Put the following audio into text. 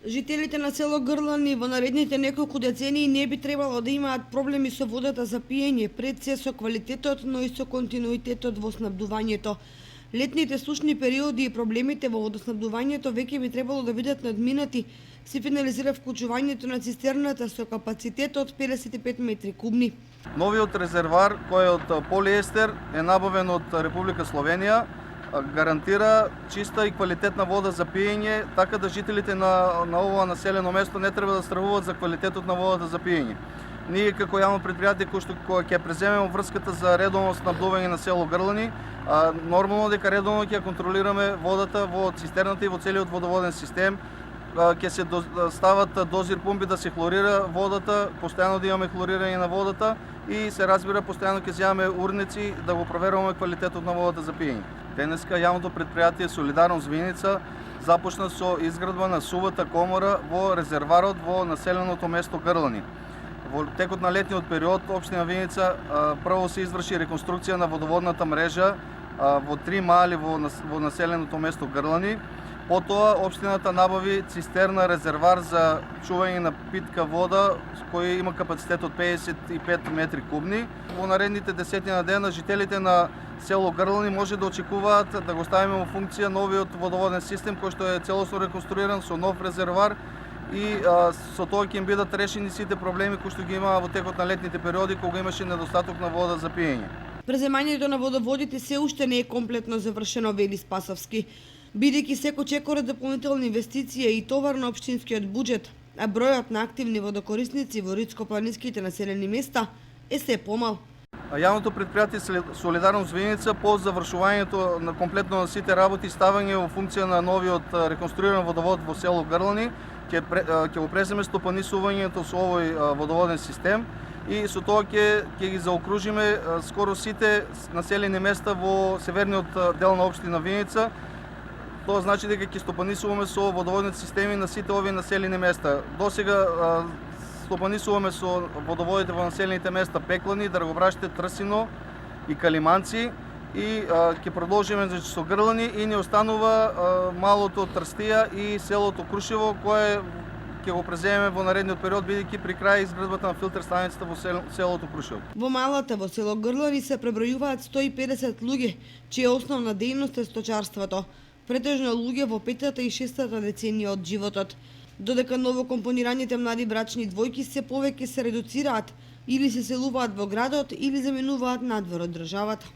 Жителите на село Грлани во наредните неколку децении не би требало да имаат проблеми со водата за пиење, пред се со квалитетот, но и со континуитетот во снабдувањето. Летните сушни периоди и проблемите во водоснабдувањето веќе би требало да бидат надминати, се финализира вклучувањето на цистерната со капацитет од 55 метри кубни. Новиот резервар, кој е од полиестер, е набавен од Република Словенија, гарантира чиста и квалитетна вода за пиење, така да жителите на ова населено место не треба да стравуваат за квалитетот на водата за пиење. Ние како јавно предпријатие кој ќе преземеме врската за редовно снабдување на село Грлани, нормално дека редовно ќе контролираме водата во цистерната и во целиот водоводен систем, ќе се стават дозир пумпи да се хлорира водата, постојано да имаме хлорирање на водата и се разбира постојано ќе земаме урници да го проверуваме квалитетот на водата за пиење. Денеска јавното предпријатие Солидарност Виница започна со изградба на сувата комора во резерварот во населеното место Грлани. Во текот на летниот период општина Виница прво се изврши реконструкција на водоводната мрежа во 3 мали во населеното место Грлани. Потоа општината набави цистерна резервар за чување на питка вода кој има капацитет од 55 метри кубни. Во наредните десетина дена жителите на село Грлани може да очекуваат да го ставиме во функција новиот водоводен систем кој што е целосно реконструиран со нов резервар и со тоа ќе им бидат решени сите проблеми кои што ги имаа во текот на летните периоди кога имаше недостаток на вода за пиење. Преземањето на водоводите се уште не е комплетно завршено, вели Спасовски, бидејќи секој чекора дополнителни инвестиција и товар на општинскиот буџет, а бројот на активни водокорисници во ридско-планинските населени места е се помал. Јавното предпријатие Солидарност Виница по завршувањето на комплетно на сите работи, ставање во функција на новиот реконструиран водовод во село Грлани, ќе го преземе стопанисувањето со овој водоводен систем и со тоа ќе ги заокружиме скоро сите населени места во северниот дел на општина Виница. Тоа значи дека ќе стопанисуваме со водоводните системи на сите овие населени места. Досега стопанисуваме со водоводите во населените места Пеклани, Драгобраште, Трсино и Калиманци и ќе продолжиме со Грлани и ни останува малото Трстија и селото Крушево кое ќе го преземеме во наредниот период бидејќи при крај изградбата на филтер станицата во селото Крушево. Во малата во село Грлани се пребројуваат 150 луѓе, чија основна дејност е сточарството. Претежно луѓе во 5-та и 6-та деценија од животот. Додека новокомпонираните млади брачни двојки се повеќе се редуцираат или се селуваат во градот или заменуваат надвор од државата.